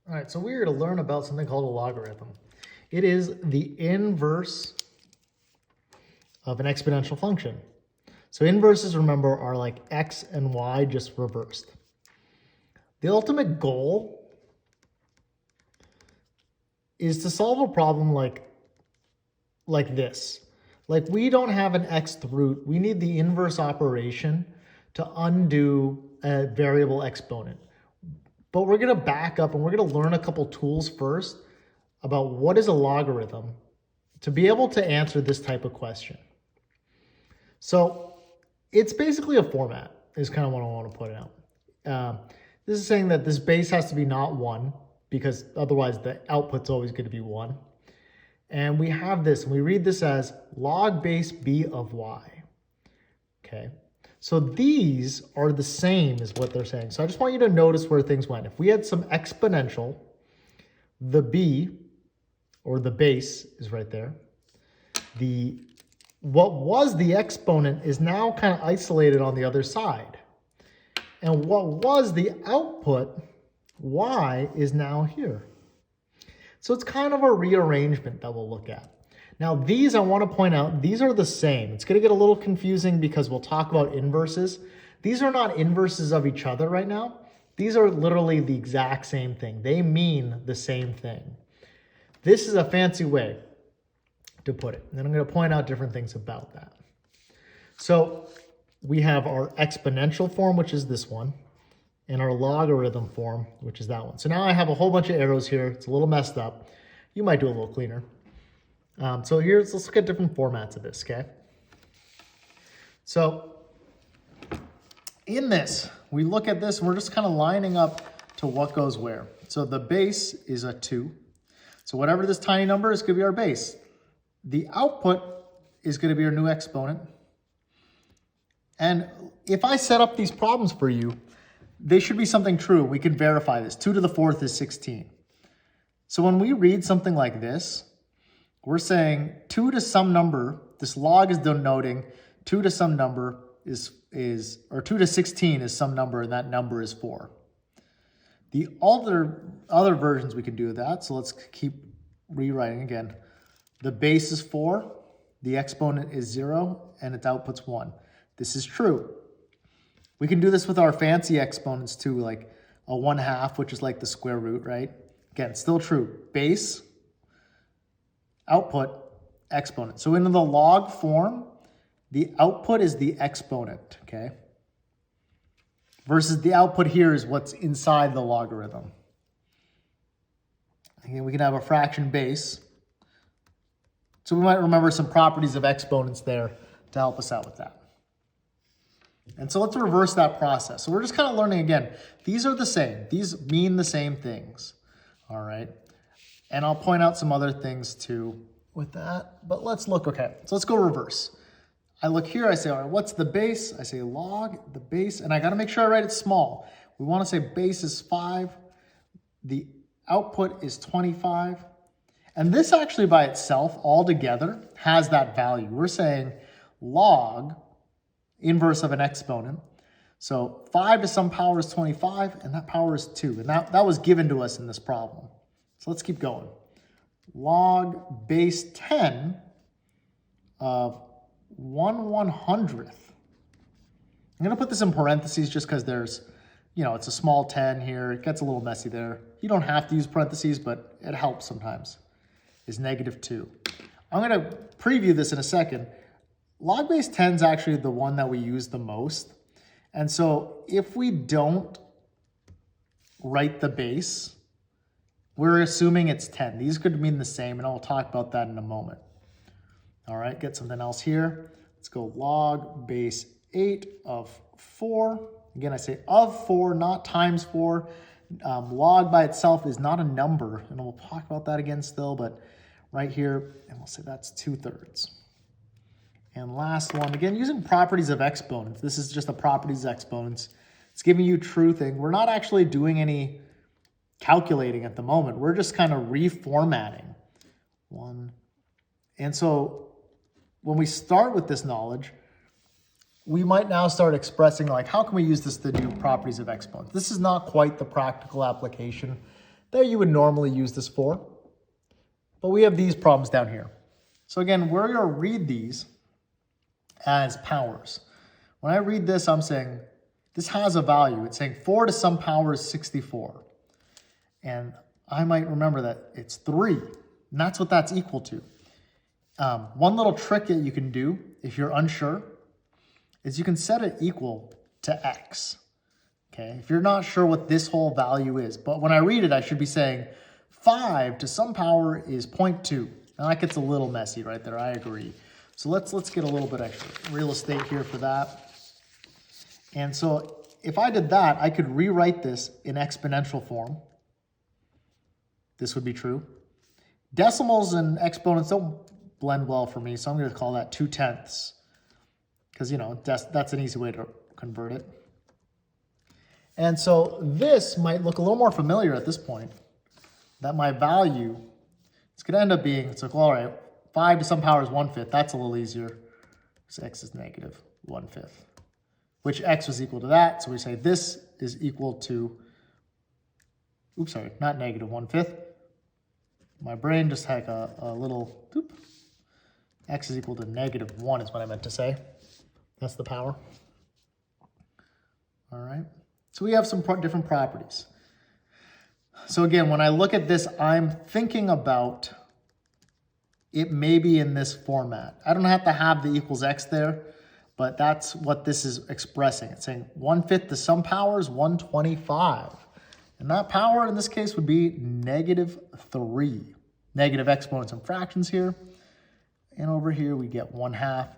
All right, so we're going to learn about something called a logarithm. It is the inverse of an exponential function. So inverses, remember, are like x and y just reversed. The ultimate goal is to solve a problem like this. Like we don't have an xth root. We need the inverse operation to undo a variable exponent. But we're going to back up and we're going to learn a couple tools first about what is a logarithm to be able to answer this type of question. So it's basically a format is kind of what I want to put out. This is saying that this base has to be not 1 because otherwise the output's always going to be 1. And we have this, and we read this as log base b of y. Okay. So these are the same as what they're saying. So I just want you to notice where things went. If we had some exponential, the b, or the base, is right there. What was the exponent is now kind of isolated on the other side. And what was the output, y, is now here. So it's kind of a rearrangement that we'll look at. Now these, I want to point out, these are the same. It's going to get a little confusing because we'll talk about inverses. These are not inverses of each other right now. These are literally the exact same thing. They mean the same thing. This is a fancy way to put it. And then I'm going to point out different things about that. So we have our exponential form, which is this one, and our logarithm form, which is that one. So now I have a whole bunch of arrows here. It's a little messed up. You might do a little cleaner. So let's look at different formats of this, okay? So in this, we look at this, and we're just kind of lining up to what goes where. So the base is a 2. So whatever this tiny number is going to be our base. The output is going to be our new exponent. And if I set up these problems for you, they should be something true. We can verify this. 2 to the 4th is 16. So when we read something like this, we're saying 2 to some number, this log is denoting 2 to some number or 2 to 16 is some number, and that number is 4. The other versions we can do that, so let's keep rewriting again. The base is 4, the exponent is 0, and its output's 1. This is true. We can do this with our fancy exponents too, like a 1/2, which is like the square root, right? Again, still true. Base, output, exponent. So in the log form, the output is the exponent, okay? Versus the output here is what's inside the logarithm. Again, we can have a fraction base. So we might remember some properties of exponents there to help us out with that. And so let's reverse that process. So we're just kind of learning again. These are the same. These mean the same things. All right. And I'll point out some other things too with that. But let's look, okay. So let's go reverse. I look here, I say, all right, what's the base? I say log the base, and I got to make sure I write it small. We want to say base is 5. The output is 25. And this actually by itself, all together, has that value. We're saying log inverse of an exponent. So 5 to some power is 25, and that power is 2. And that was given to us in this problem. So let's keep going. Log base 10 of 1/100th. I'm going to put this in parentheses just because there's, it's a small 10 here. It gets a little messy there. You don't have to use parentheses, but it helps sometimes, is -2. I'm going to preview this in a second. Log base 10 is actually the one that we use the most. And so if we don't write the base, we're assuming it's 10. These could mean the same, and I'll talk about that in a moment. All right, get something else here. Let's go log base 8 of 4. Again, I say of 4, not times 4. Log by itself is not a number, and we'll talk about that again still, but right here, and we'll say that's 2/3. And last one, again, using properties of exponents. This is just the properties of exponents. It's giving you true thing. We're not actually doing any calculating at the moment. We're just kind of reformatting. And so when we start with this knowledge, we might now start expressing like, how can we use this to do properties of exponents? This is not quite the practical application that you would normally use this for. But we have these problems down here. So again, we're going to read these as powers. When I read this, I'm saying this has a value. It's saying 4 to some power is 64. And I might remember that it's 3. And that's what that's equal to. One little trick that you can do if you're unsure is you can set it equal to x. Okay, if you're not sure what this whole value is, but when I read it, I should be saying 5 to some power is 0.2. Now that gets a little messy right there, I agree. So let's get a little bit extra real estate here for that. And so if I did that, I could rewrite this in exponential form. This would be true. Decimals and exponents don't blend well for me, so I'm going to call that 2/10. Because, you know, that's an easy way to convert it. And so this might look a little more familiar at this point. That my value, it's going to end up being, it's like, well, all right, 5 to some power is 1/5. That's a little easier. So x is negative 1/5. Which x was equal to that. So we say this is equal to, oops, sorry, not negative 1/5. My brain just had a little, x is equal to negative 1 is what I meant to say. That's the power. All right. So we have some different properties. So again, when I look at this, I'm thinking about it maybe in this format. I don't have to have the equals x there, but that's what this is expressing. It's saying 1/5 to some power is 125. And that power in this case would be negative 3. Negative exponents and fractions here. And over here we get 1/2.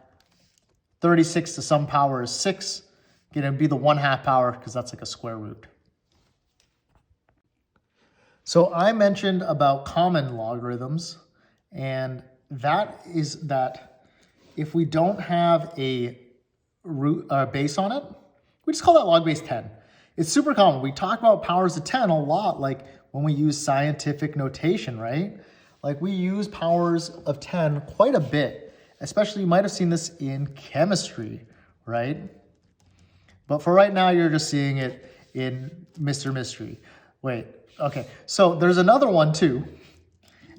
36 to some power is 6. Going to be the 1/2 power because that's like a square root. So I mentioned about common logarithms, and that is that if we don't have a root base on it, we just call that log base 10. It's super common. We talk about powers of 10 a lot, like when we use scientific notation, right? Like we use powers of 10 quite a bit, especially you might have seen this in chemistry, right? But for right now, you're just seeing it in Mr. Mystery. Wait, okay. So there's another one too,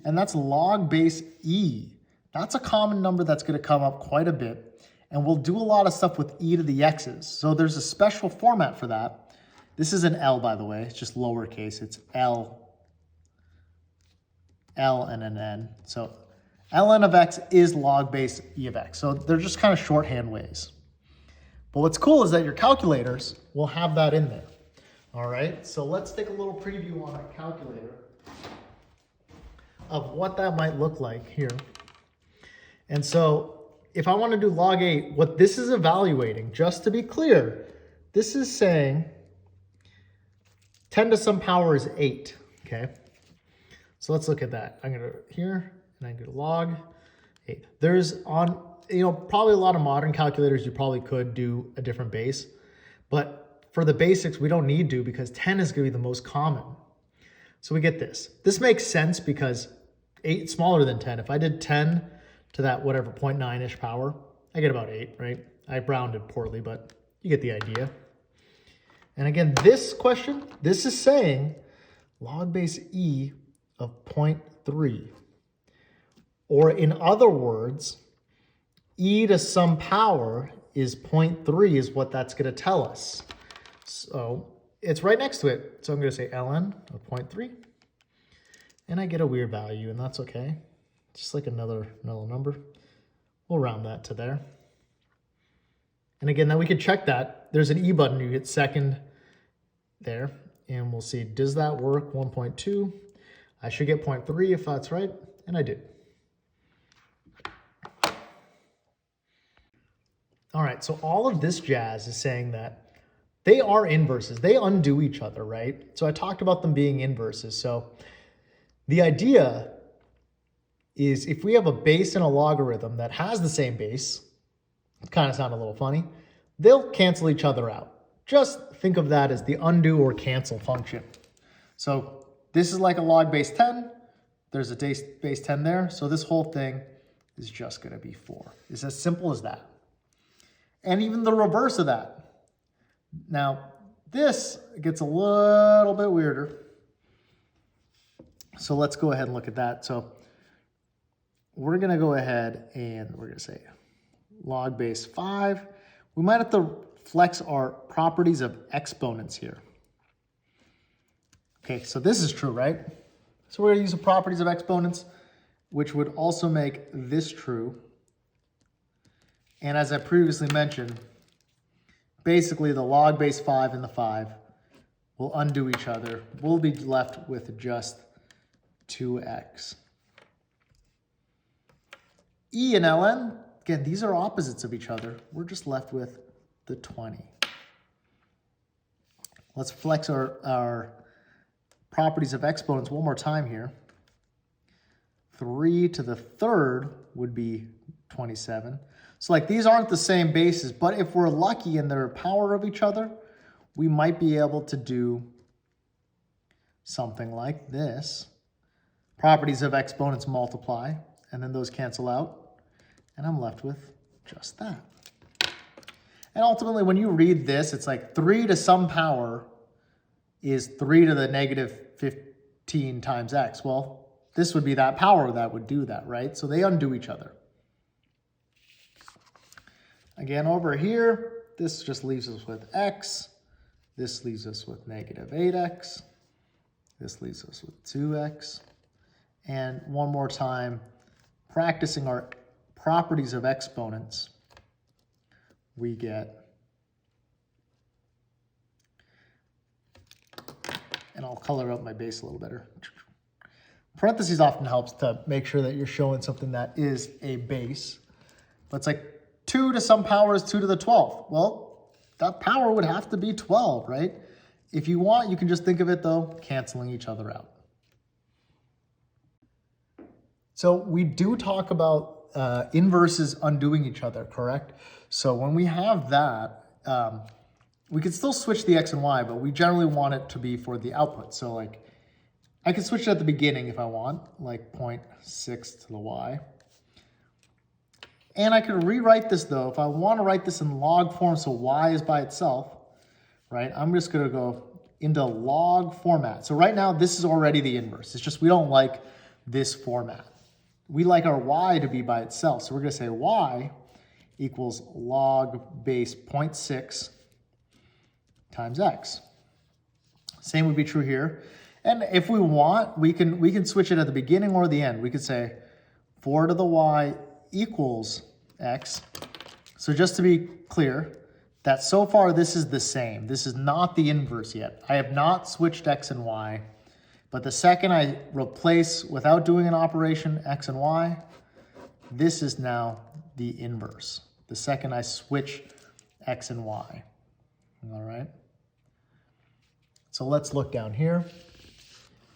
and that's log base e. That's a common number that's going to come up quite a bit, and we'll do a lot of stuff with e to the x's. So there's a special format for that. This is an L, by the way. It's just lowercase. It's L and an N. So ln of x is log base e of x. So they're just kind of shorthand ways. But what's cool is that your calculators will have that in there. All right, so let's take a little preview on a calculator of what that might look like here. And so if I want to do log 8, what this is evaluating, just to be clear, this is saying 10 to some power is 8, okay? So let's look at that. I'm going to here, and I'm going to log 8. There's probably a lot of modern calculators, you probably could do a different base. But for the basics, we don't need to because 10 is going to be the most common. So we get this. This makes sense because 8 is smaller than 10. If I did 10 to that whatever 0.9-ish power, I get about 8, right? I rounded poorly, but you get the idea. And again, this question, this is saying log base e of 0.3. Or in other words, e to some power is 0.3 is what that's going to tell us. So it's right next to it. So I'm going to say ln of 0.3. And I get a weird value, and that's okay. Just like another number. We'll round that to there. And again, then we can check that. There's an E button. You hit second there. And we'll see, does that work? 1.2. I should get 0.3 if that's right. And I did. All right, so all of this jazz is saying that they are inverses. They undo each other, right? So I talked about them being inverses. So the idea is if we have a base and a logarithm that has the same base, it kind of sound a little funny, they'll cancel each other out. Just think of that as the undo or cancel function. So this is like a log base 10. There's a base 10 there. So this whole thing is just going to be 4. It's as simple as that. And even the reverse of that. Now, this gets a little bit weirder. So let's go ahead and look at that. So we're going to go ahead and we're going to say log base 5. We might have to flex our properties of exponents here. Okay, so this is true, right? So we're going to use the properties of exponents, which would also make this true. And as I previously mentioned, basically the log base 5 and the 5 will undo each other. We'll be left with just 2x. E and ln, again, these are opposites of each other. We're just left with the 20. Let's flex our properties of exponents one more time here. 3 to the third would be 27. So like these aren't the same bases, but if we're lucky and they're power of each other, we might be able to do something like this. Properties of exponents multiply, and then those cancel out, and I'm left with just that. And ultimately, when you read this, it's like 3 to some power is 3 to the negative 15 times x. Well, this would be that power that would do that, right? So they undo each other. Again, over here, this just leaves us with x. This leaves us with negative 8x. This leaves us with 2x. And one more time, practicing our properties of exponents, we get, and I'll color out my base a little better. Parentheses often helps to make sure that you're showing something that is a base. But it's like 2 to some power is 2 to the 12th. Well, that power would have to be 12, right? If you want, you can just think of it, though, canceling each other out. So we do talk about inverses undoing each other, correct? So when we have that, we could still switch the x and y, but we generally want it to be for the output. So like, I could switch it at the beginning if I want, like 0.6 to the y. And I could rewrite this though, if I want to write this in log form, so y is by itself, right? I'm just going to go into log format. So right now, this is already the inverse. It's just we don't like this format. We like our y to be by itself. So we're going to say y equals log base 0.6 times x. Same would be true here. And if we want, we can switch it at the beginning or the end. We could say 4 to the y equals x. So just to be clear, that so far this is the same. This is not the inverse yet. I have not switched x and y. But the second I replace, without doing an operation, x and y, this is now the inverse. The second I switch x and y. All right? So let's look down here.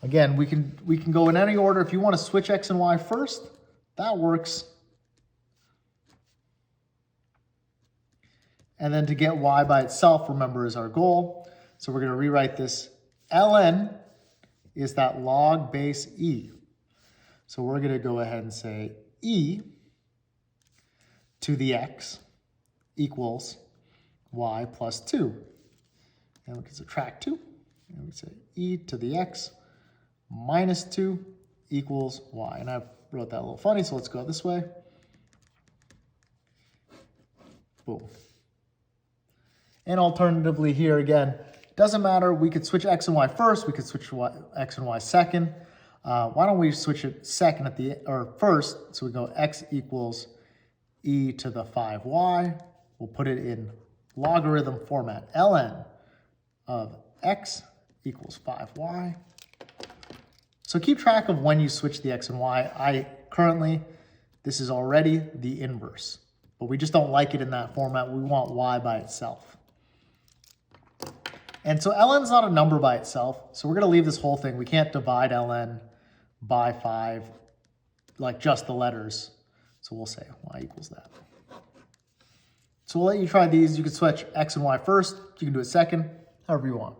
Again, we can go in any order. If you want to switch x and y first, that works. And then to get y by itself, remember, is our goal. So we're going to rewrite this. ln is that log base e. So we're going to go ahead and say e to the x equals y plus 2. And we can subtract 2. And we say e to the x minus 2 equals y. And I wrote that a little funny, so let's go this way. Boom. And alternatively here again, doesn't matter, we could switch x and y first, we could switch x and y second. Why don't we switch it second or first, so we go x equals e to the 5y. We'll put it in logarithm format. ln of x equals 5y. So keep track of when you switch the x and y. This is already the inverse, but we just don't like it in that format. We want y by itself. And so ln's not a number by itself, so we're going to leave this whole thing. We can't divide ln by 5, like just the letters. So we'll say y equals that. So we'll let you try these. You can switch x and y first. You can do it second, however you want.